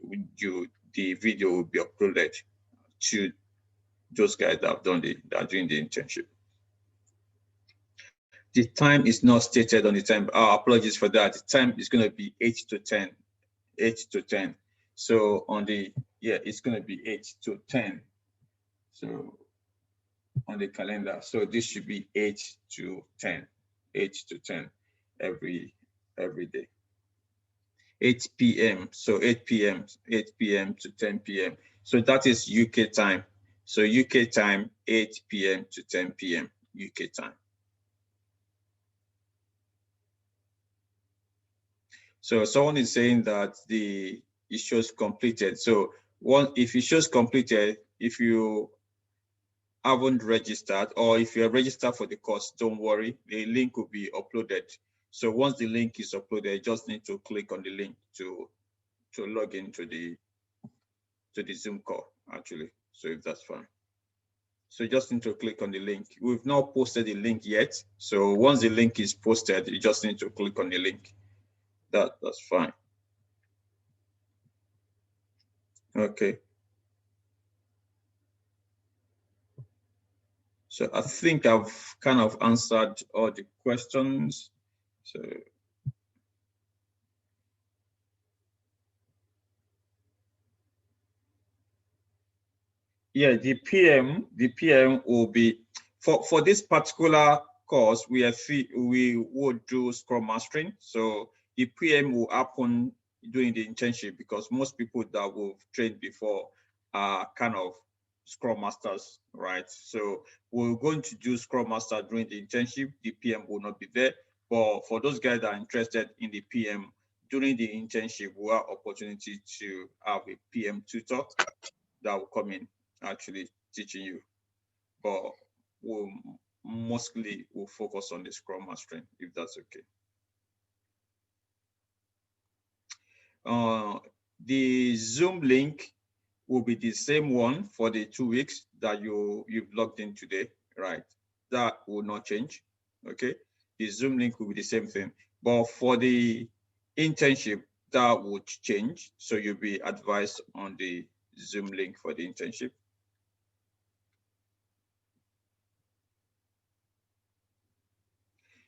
the video will be uploaded to those guys that have done that are doing the internship. The time is not stated on the time. Apologies for that. The time is going to be 8 to 10. 8 to 10. So on the, yeah, it's going to be 8 to 10. So on the calendar. So this should be 8 to 10. 8 to 10 every day. 8 p.m. So 8 p.m. 8 p.m. to 10 p.m. So that is UK time. So UK time, 8 p.m. to 10 p.m. UK time. So someone is saying that it shows completed. So if it shows completed, if you haven't registered, or if you're registered for the course, don't worry, the link will be uploaded. So once the link is uploaded, you just need to click on the link to log into the Zoom call actually. So if that's fine. So you just need to click on the link. We've not posted the link yet. So once the link is posted, you just need to click on the link. That's fine. Okay. So I think I've kind of answered all the questions. So yeah, the PM will be for this particular course. We would do Scrum Mastering. So the PM will happen during the internship, because most people that we've trained before are kind of Scrum Masters, right? So we're going to do Scrum Master during the internship. The PM will not be there, but for those guys that are interested in the PM during the internship, we have opportunity to have a PM tutor that will come in actually teaching you, but we'll mostly focus on the Scrum Mastering, if that's okay. The Zoom link will be the same one for the 2 weeks that you've logged in today, right? That will not change, okay? The Zoom link will be the same thing, but for the internship, that would change. So you'll be advised on the Zoom link for the internship.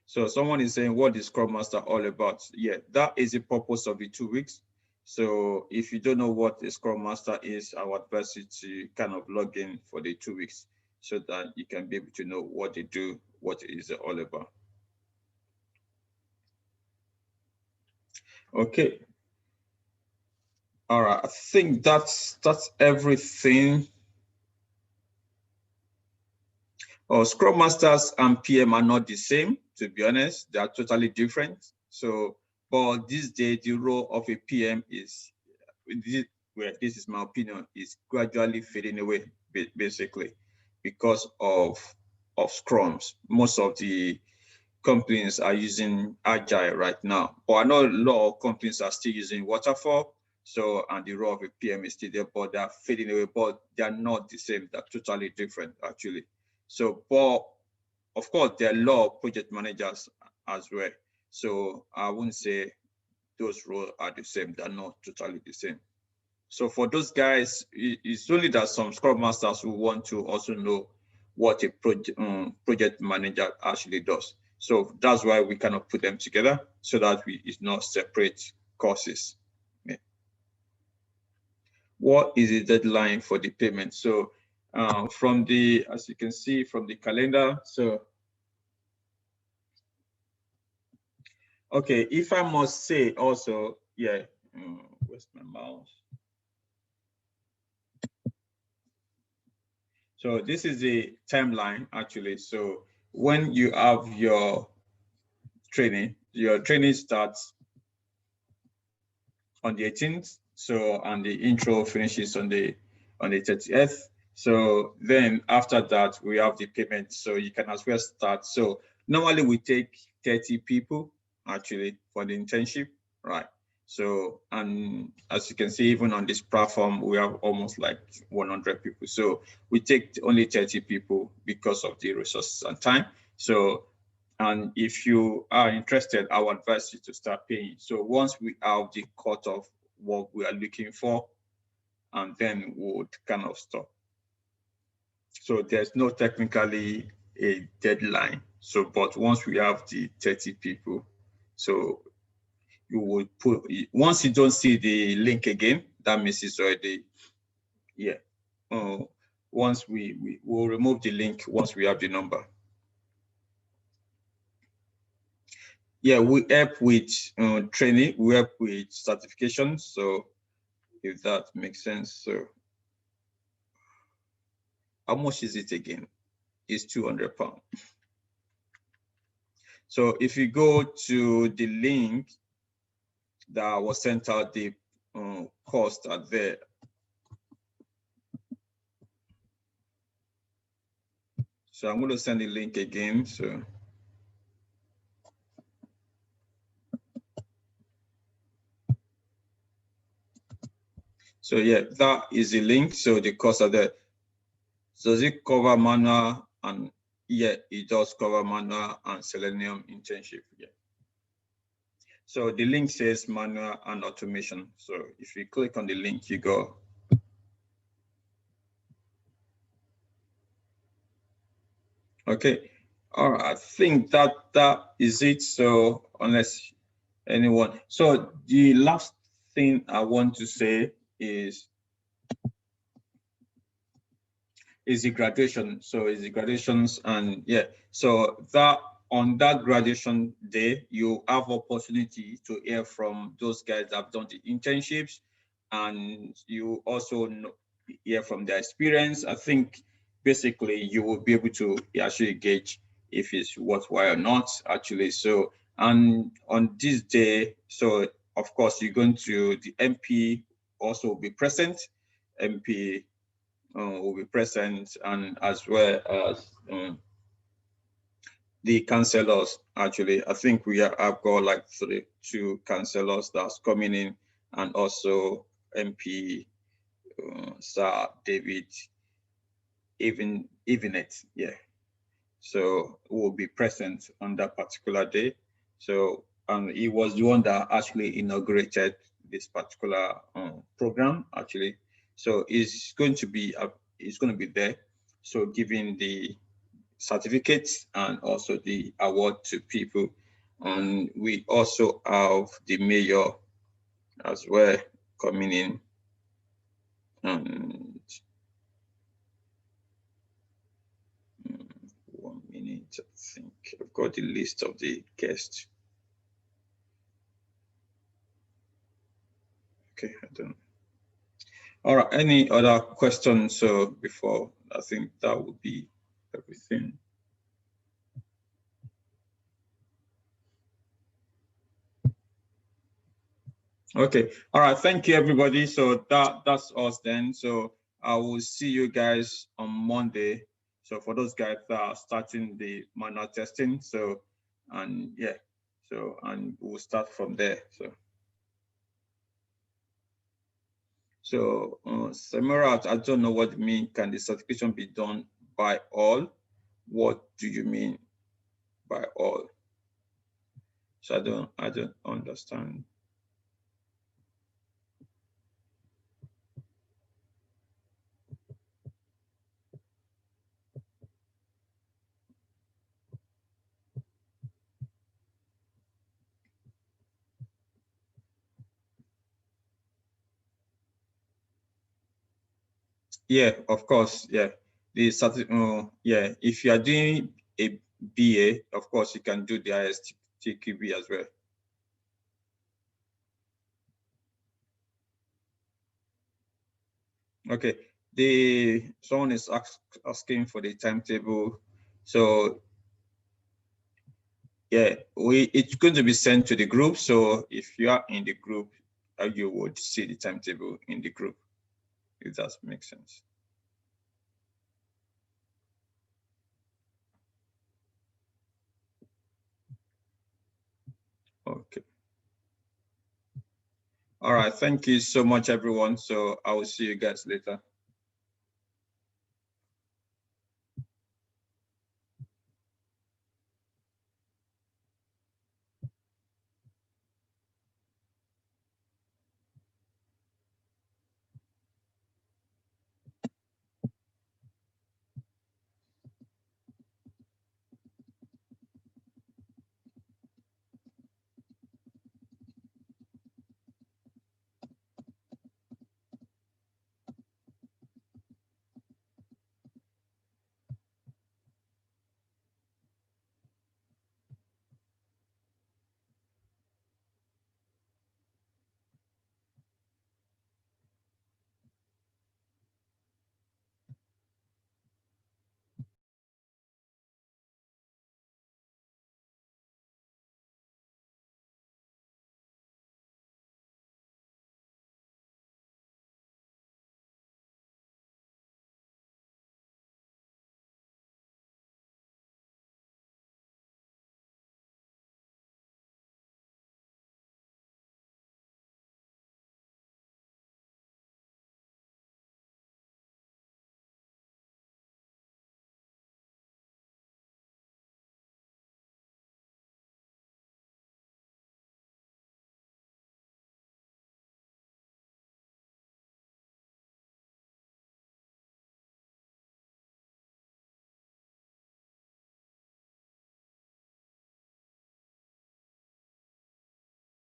So someone is saying, what is Scrum Master all about? Yeah, that is the purpose of the 2 weeks. So if you don't know what a Scrum Master is, I would advise you to kind of log in for the 2 weeks so that you can be able to know what they do, what it is all about. Okay. All right, I think that's everything. Scrum Masters and PM are not the same, to be honest. They are totally different. So, but this day, the role of a PM is, this is my opinion, is gradually fading away, basically, because of Scrums. Most of the companies are using Agile right now, but I know a lot of companies are still using Waterfall. So, and the role of a PM is still there, but they're fading away, but they're not the same. They're totally different, actually. So, but of course, there are a lot of project managers as well. So I wouldn't say those roles are the same. They're not totally the same. So for those guys, it's only that some Scrum Masters who want to also know what a project manager actually does. So that's why we cannot put them together, so that it's not separate courses. Yeah. What is the deadline for the payment? So from the, as you can see from the calendar, so okay, if I must say also, yeah, where's my mouse? So this is the timeline actually. So when you have your training starts on the 18th. So, and the intro finishes on the 30th. So then after that, we have the payment. So you can as well start. So normally we take 30 people actually for the internship, right? So, and as you can see, even on this platform, we have almost like 100 people. So we take only 30 people because of the resources and time. So, and if you are interested, I would advise you to start paying. So once we have the cut of what we are looking for, and then we would kind of stop. So there's no technically a deadline. So, but once we have the 30 people, so you would put, once you don't see the link again, that means it's already, yeah. Once we will remove the link once we have the number. Yeah, we help with training, we help with certification. So if that makes sense. So how much is it again? It's £200. So if you go to the link that was sent out, the costs are there. So I'm going to send the link again. So yeah, that is the link. So the costs are there. So does it cover manual? And yeah, it does cover manual and Selenium internship. Yeah. So the link says manual and automation. So if you click on the link, you go. Okay. All right. I think that is it. So unless anyone, so the last thing I want to say is the graduation. So it's the graduations, and yeah, so that on that graduation day, you have opportunity to hear from those guys that have done the internships, and you also hear from their experience. I think basically you will be able to actually gauge if it's worthwhile or not, actually. So, and on this day, so of course you're going to, the MP also will be present. MP will be present, and as well as the counselors. Actually, I think I've got like two counselors that's coming in, and also MP Sir David Evenet, yeah. So will be present on that particular day. So he was the one that actually inaugurated this particular program actually. So he's going to be there, so giving the certificates and also the award to people. And we also have the mayor as well coming in. And 1 minute, I think I've got the list of the guests. Okay, I don't. All right, any other questions? So before, I think that would be everything. Okay, all right, thank you everybody. So that's us then. So I will see you guys on Monday. So for those guys that are starting the manual testing, so and yeah, so, and we'll start from there. So Samara, I don't know what you mean. Can the certification be done by all? What do you mean by all? So I don't understand. Yeah, of course. Yeah, yeah. If you are doing a BA, of course, you can do the ISTQB as well. Okay. Someone is asking for the timetable. So yeah, it's going to be sent to the group. So if you are in the group, you would see the timetable in the group, if that makes sense. Okay. All right. Thank you so much, everyone. So I will see you guys later.